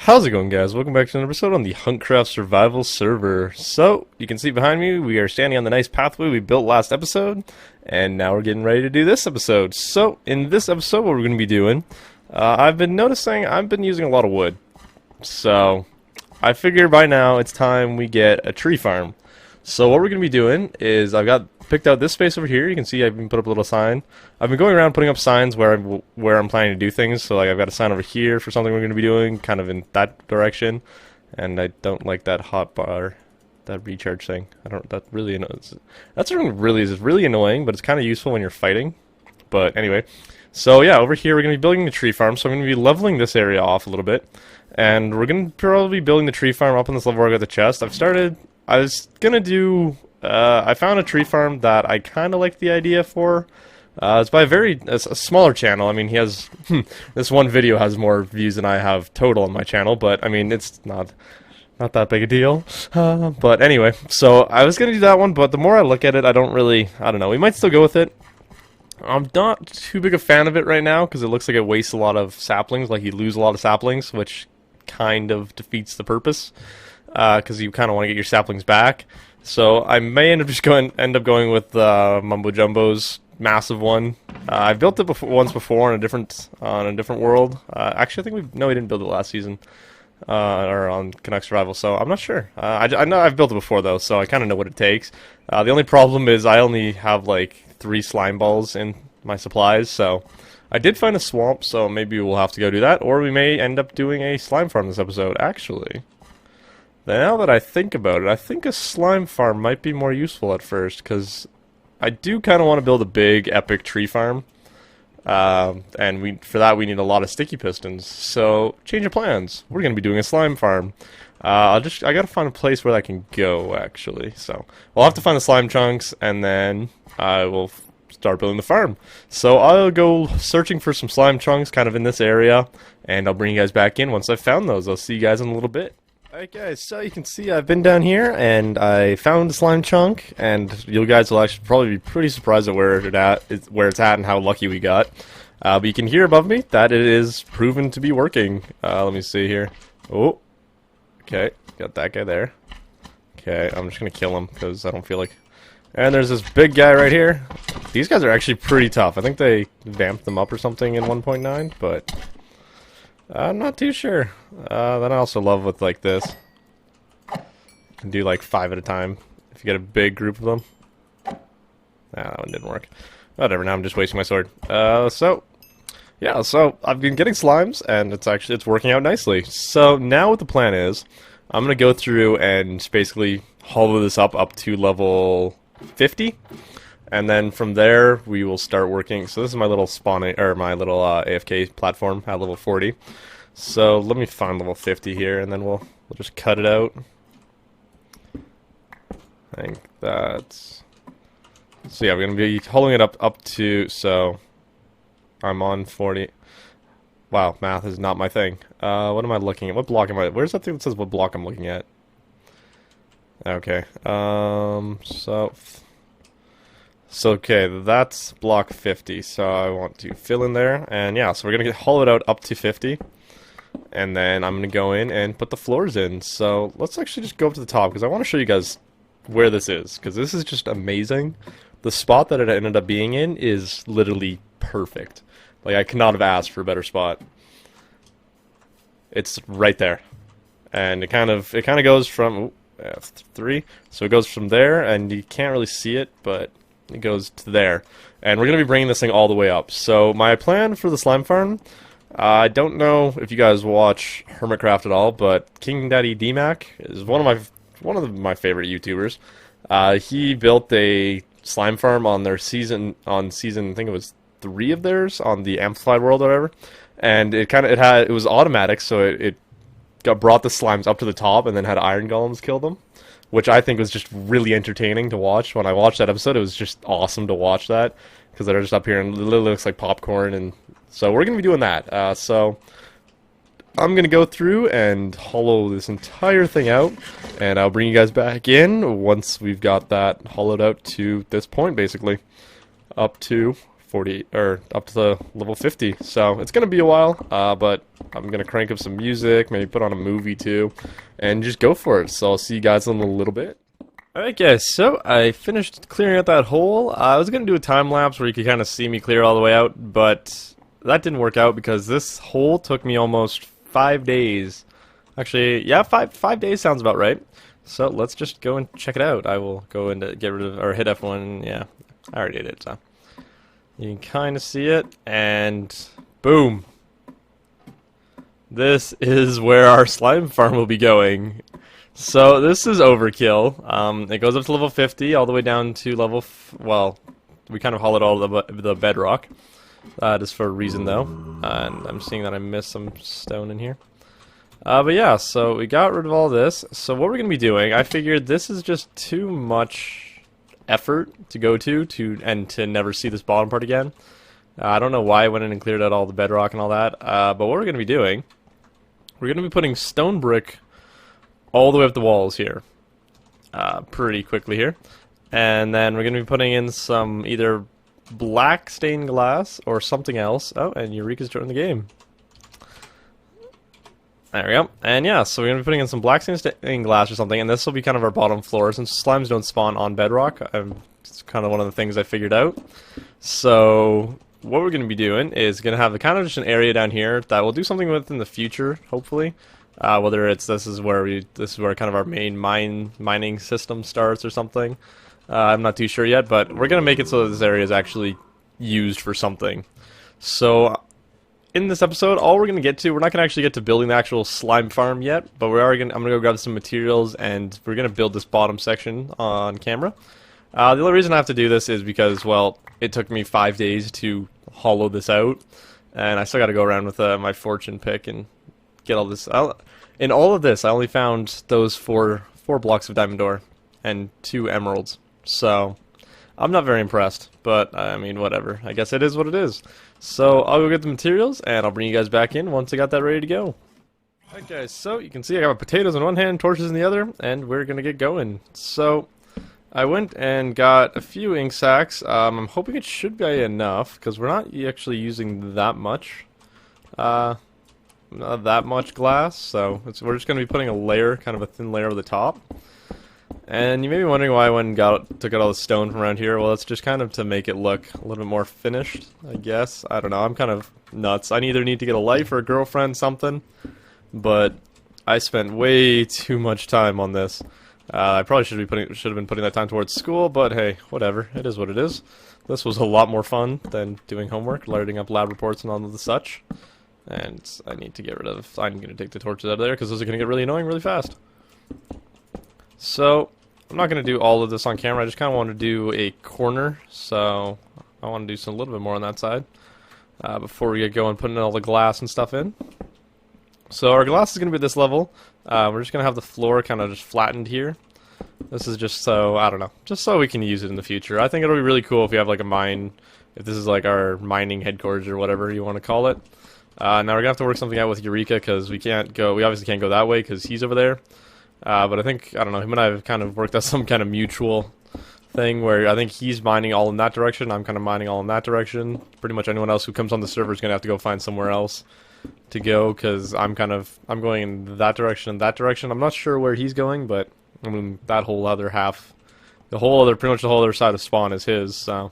How's it going, guys? Welcome back to another episode on the HuntCraft survival server. So, you can see behind me, we are standing on the nice pathway we built last episode, and now we're getting ready to do this episode. So, in this episode, what we're going to be doing, I've been noticing I've been using a lot of wood. So, I figure by now it's time we get a tree farm. So, what we're going to be doing is I've picked out this space over here. You can see I've even put up a little sign. I've been going around putting up signs where I'm planning to do things. So like I've got a sign over here for something we're going to be doing, kind of in that direction. And I don't like that hot bar, that recharge thing. That really annoys. That's really annoying, but it's kind of useful when you're fighting. But anyway, so yeah, over here we're going to be building the tree farm. So I'm going to be leveling this area off a little bit, and we're going to probably be building the tree farm up on this level where I got the chest. I was gonna do. I found a tree farm that I kind of like the idea for. It's by a smaller channel. I mean, he has this one video has more views than I have total on my channel, but I mean, it's not that big a deal. But anyway, so I was gonna do that one, but the more I look at it, I don't know. We might still go with it. I'm not too big a fan of it right now because it looks like it wastes a lot of saplings. Like you lose a lot of saplings, which kind of defeats the purpose. Because you kind of want to get your saplings back. So I may end up going with Mumbo Jumbo's massive one. I built it once before on a different world. Actually, I think we didn't build it last season or on Canuck Survival. So I'm not sure. I know I've built it before though, so I kind of know what it takes. The only problem is I only have like 3 slime balls in my supplies. So I did find a swamp, so maybe we'll have to go do that, or we may end up doing a slime farm this episode. Actually. Now that I think about it, I think a slime farm might be more useful at first, because I do kind of want to build a big, epic tree farm, and for that we need a lot of sticky pistons. So, change of plans. We're going to be doing a slime farm. I gotta find a place where that can go, actually. So, we'll have to find the slime chunks, and then I will start building the farm. So, I'll go searching for some slime chunks kind of in this area, and I'll bring you guys back in once I've found those. I'll see you guys in a little bit. Alright guys, so you can see I've been down here and I found a slime chunk, and you guys will actually probably be pretty surprised at where it's at and how lucky we got. But you can hear above me that it is proven to be working. Let me see here. Oh, okay, got that guy there. Okay, I'm just gonna kill him because I don't feel like. And there's this big guy right here. These guys are actually pretty tough. I think they vamped them up or something in 1.9, but I'm not too sure. Then I also love with like this. You can do like 5 at a time if you get a big group of them. That one didn't work. Whatever, now I'm just wasting my sword. So I've been getting slimes and it's working out nicely. So now what the plan is, I'm gonna go through and basically hollow this up to level 50. And then from there, we will start working. So this is my little my little AFK platform at level 40. So let me find level 50 here, and then we'll just cut it out. I think that's. So yeah, we're gonna be holding it up to. So I'm on 40. Wow, math is not my thing. What am I looking at? What block am I? Where's that thing that says what block I'm looking at? Okay. So okay, that's block 50, so I want to fill in there, and yeah, so we're gonna hollow it out up to 50, and then I'm gonna go in and put the floors in. So let's actually just go up to the top, because I want to show you guys where this is, because this is just amazing. The spot that it ended up being in is literally perfect. Like, I could not have asked for a better spot. It's right there, and it kind of goes from 3, so it goes from there, and you can't really see it, but it goes to there, and we're going to be bringing this thing all the way up. So my plan for the slime farm, I don't know if you guys watch HuntCraft at all, but King Daddy DMac is one of my favorite YouTubers. He built a slime farm on their season I think it was 3 of theirs on the Amplified world or whatever, and it was automatic, so it brought the slimes up to the top and then had iron golems kill them, which I think was just really entertaining to watch. When I watched that episode, it was just awesome to watch that, because they're just up here and it literally looks like popcorn, and so we're going to be doing that. So I'm going to go through and hollow this entire thing out, and I'll bring you guys back in once we've got that hollowed out to this point, basically, up to 40 or up to level 50. So it's gonna be a while, but I'm gonna crank up some music, maybe put on a movie too, and just go for it. So I'll see you guys in a little bit. Alright guys, so I finished clearing out that hole. I was gonna do a time lapse where you could kind of see me clear all the way out, but that didn't work out because this hole took me almost 5 days. Actually, yeah, five days sounds about right. So let's just go and check it out. I will go into get rid of or hit F1. Yeah, I already did it. So you can kind of see it, and boom. This is where our slime farm will be going. So this is overkill. It goes up to level 50, all the way down to level. Well, we kind of haul it all the bedrock. Just for a reason though, and I'm seeing that I missed some stone in here. But yeah, so we got rid of all this. So what we're gonna be doing, I figured this is just too much effort to go to to never see this bottom part again. I don't know why I went in and cleared out all the bedrock and all that. But what we're gonna be doing, we're gonna be putting stone brick all the way up the walls here, pretty quickly here, and then we're gonna be putting in some either black stained glass or something else. Oh, and Eureka's joining the game. There we go. And yeah, so we're going to be putting in some black stained glass or something, and this will be kind of our bottom floor. Since slimes don't spawn on bedrock, it's kind of one of the things I figured out. So what we're going to be doing is going to have kind of just an area down here that we'll do something with in the future, hopefully. Whether it's this is where kind of our main mining system starts or something. I'm not too sure yet, but we're going to make it so that this area is actually used for something. So in this episode, all we're going to get to, we're not going to actually get to building the actual slime farm yet, but I'm going to go grab some materials, and we're going to build this bottom section on camera. The only reason I have to do this is because, well, it took me 5 days to hollow this out, and I still got to go around with my fortune pick and get all this. In all of this, I only found those four blocks of diamond ore and 2 emeralds. So I'm not very impressed, but I mean, whatever. I guess it is what it is. So I'll go get the materials, and I'll bring you guys back in once I got that ready to go. Alright guys, so you can see I got my potatoes in one hand, torches in the other, and we're gonna get going. So I went and got a few ink sacks. I'm hoping it should be enough, because we're not actually using that much. Not that much glass, so we're just gonna be putting a layer, kind of a thin layer over the top. And you may be wondering why I went and took out all the stone from around here. Well, it's just kind of to make it look a little bit more finished, I guess. I don't know, I'm kind of nuts. I either need to get a life or a girlfriend, something. But I spent way too much time on this. I probably should have been putting that time towards school, but hey, whatever. It is what it is. This was a lot more fun than doing homework, writing up lab reports and all of the such. And I need to get rid of. I'm going to take the torches out of there because those are going to get really annoying really fast. So I'm not going to do all of this on camera. I just kind of want to do a corner. So I want to do a little bit more on that side before we get going, putting all the glass and stuff in. So our glass is going to be at this level. We're just going to have the floor kind of just flattened here. This is just so, I don't know, just so we can use it in the future. I think it'll be really cool if we have like a mine, if this is like our mining headquarters or whatever you want to call it. Now we're going to have to work something out with Eureka because we obviously can't go that way because he's over there. But I think, I don't know, him and I have kind of worked out some kind of mutual thing where I think he's mining all in that direction, I'm kind of mining all in that direction. Pretty much anyone else who comes on the server is going to have to go find somewhere else to go because I'm going in that direction and that direction. I'm not sure where he's going, but I mean, that whole other half, pretty much the whole other side of spawn is his, so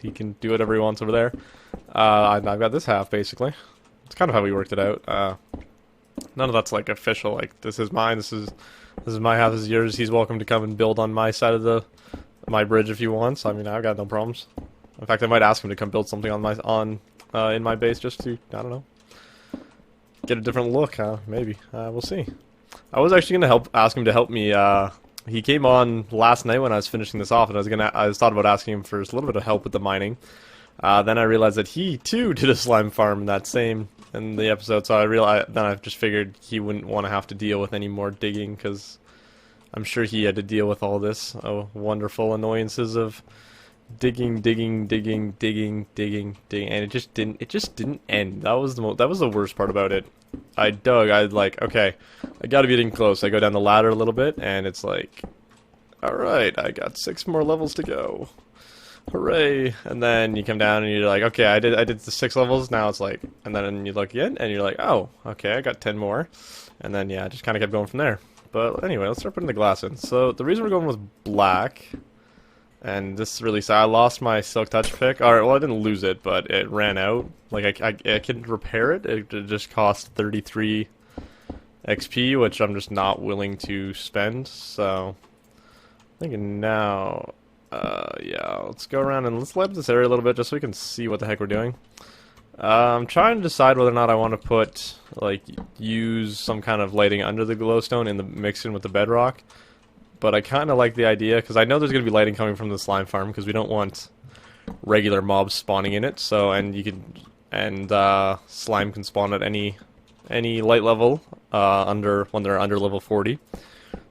he can do whatever he wants over there. I've got this half, basically. It's kind of how we worked it out. None of that's like official, like this is mine, this is my half, this is yours. He's welcome to come and build on my side of my bridge if he wants. I mean, I've got no problems. In fact, I might ask him to come build something in my base just to, I don't know, get a different look. Maybe we'll see. I was actually gonna ask him to help me. He came on last night when I was finishing this off, and I thought about asking him for just a little bit of help with the mining. Then I realized that he too did a slime farm in the episode, so I just figured he wouldn't want to have to deal with any more digging because I'm sure he had to deal with all this wonderful annoyances of digging, and it just didn't end. That was the worst part about it. I dug. I like, okay, I gotta be getting close. I go down the ladder a little bit, and it's like, all right, I got 6 more levels to go. hooray! And then you come down and you're like, okay, I did the 6 levels. Now it's like, and then you look again and you're like, oh, okay, I got 10 more. And then yeah, just kind of kept going from there. But anyway, let's start putting the glass in. So the reason we're going with black, and this is really sad. I lost my Silk Touch pick. Alright, well I didn't lose it, but it ran out. Like I can repair it. It just cost 33 XP, which I'm just not willing to spend. So I'm thinking now, yeah, let's go around and let's light up this area a little bit just so we can see what the heck we're doing. I'm trying to decide whether or not I want to put, like, use some kind of lighting under the glowstone in the mix in with the bedrock. But I kind of like the idea, because I know there's going to be lighting coming from the slime farm, because we don't want regular mobs spawning in it. So, and you can, and slime can spawn at any light level when they're under level 40.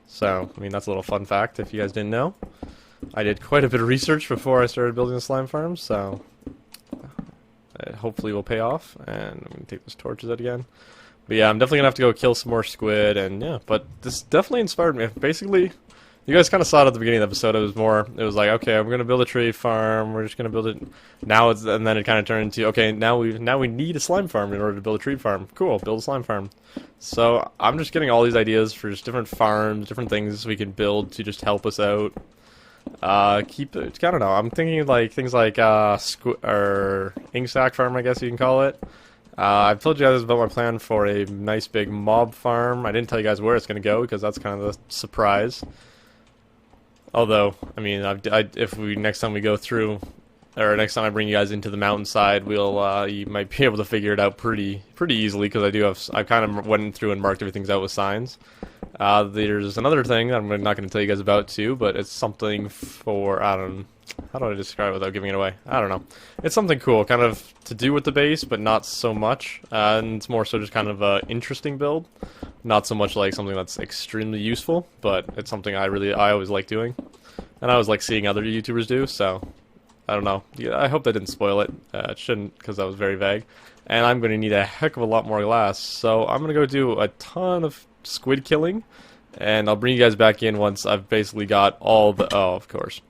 So, I mean, that's a little fun fact if you guys didn't know. I did quite a bit of research before I started building the slime farm, so it hopefully will pay off. And I'm going to take those torches out again. But yeah, I'm definitely going to have to go kill some more squid, and yeah, but this definitely inspired me. Basically, you guys kind of saw it at the beginning of the episode. It was like, okay, we're going to build a tree farm, we're just going to build it. Now it's, and then it kind of turned into, okay, now we need a slime farm in order to build a tree farm. Cool, build a slime farm. So I'm just getting all these ideas for just different farms, different things we can build to just help us out. I don't know, I'm thinking like things like or ink sack farm, I guess you can call it. I've told you guys about my plan for a nice big mob farm. I didn't tell you guys where it's going to go because that's kind of the surprise. Although, I mean, next time we go through, or next time I bring you guys into the mountainside, you might be able to figure it out pretty easily, because I kind of went through and marked everything out with signs. There's another thing that I'm not going to tell you guys about too, but it's something for, how do I describe it without giving it away? I don't know. It's something cool, kind of to do with the base, but not so much. And it's more so just kind of an interesting build. Not so much like something that's extremely useful, but it's something I always like doing. And I always like seeing other YouTubers do, so I don't know. Yeah, I hope that didn't spoil it. It shouldn't, because that was very vague. And I'm going to need a heck of a lot more glass, so I'm going to go do a ton of squid killing, and I'll bring you guys back in once I've basically got all the... Oh, of course.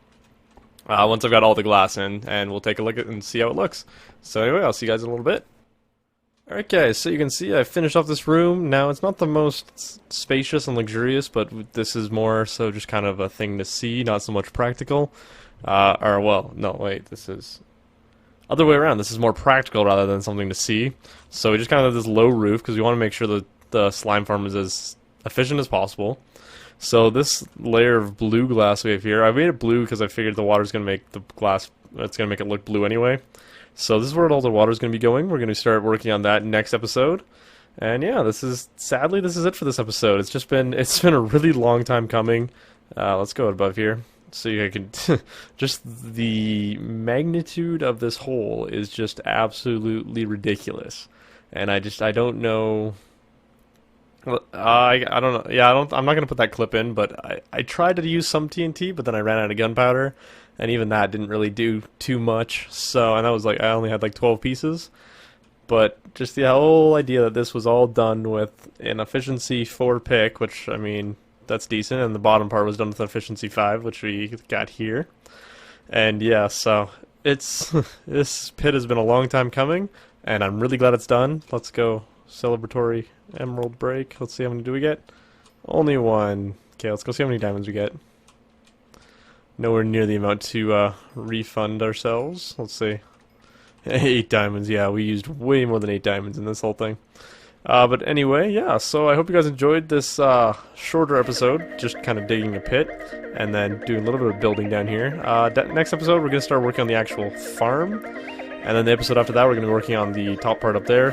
Once I've got all the glass in, and we'll take a look at it and see how it looks. So anyway, I'll see you guys in a little bit. Alright guys, so you can see I finished off this room. Now, it's not the most spacious and luxurious, but this is more so just kind of a thing to see, not so much practical. Well, no, wait, this is... Other way around, this is more practical rather than something to see. So we just kind of have this low roof, because we want to make sure that the slime farm is as efficient as possible. So this layer of blue glass we have here, I made it blue because I figured the water's going to make the glass, it's going to make it look blue anyway. So this is where all the water's going to be going. We're going to start working on that next episode. And yeah, sadly this is it for this episode. It's been a really long time coming. Let's go above here. So you can, just the magnitude of this hole is just absolutely ridiculous. And I don't know. I don't know. Yeah, I'm not gonna put that clip in, but I tried to use some TNT, but then I ran out of gunpowder, and even that didn't really do too much. So, and that was like, I only had like 12 pieces. But just the whole idea that this was all done with an efficiency 4 pick, which, I mean, that's decent, and the bottom part was done with efficiency 5, which we got here. And yeah, so this pit has been a long time coming, and I'm really glad it's done. Let's go celebratory emerald break. Let's see how many do we get. Only 1. Okay, let's go see how many diamonds we get. Nowhere near the amount to refund ourselves. Let's see. 8 diamonds. Yeah, we used way more than 8 diamonds in this whole thing. But anyway, yeah, so I hope you guys enjoyed this shorter episode, just kind of digging a pit, and then doing a little bit of building down here. Next episode, we're going to start working on the actual farm, and then the episode after that, we're going to be working on the top part up there,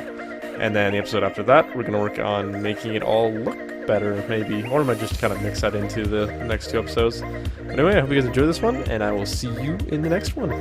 and then the episode after that, we're going to work on making it all look better, maybe, or I might just kind of mix that into the next 2 episodes. Anyway, I hope you guys enjoy this one, and I will see you in the next one.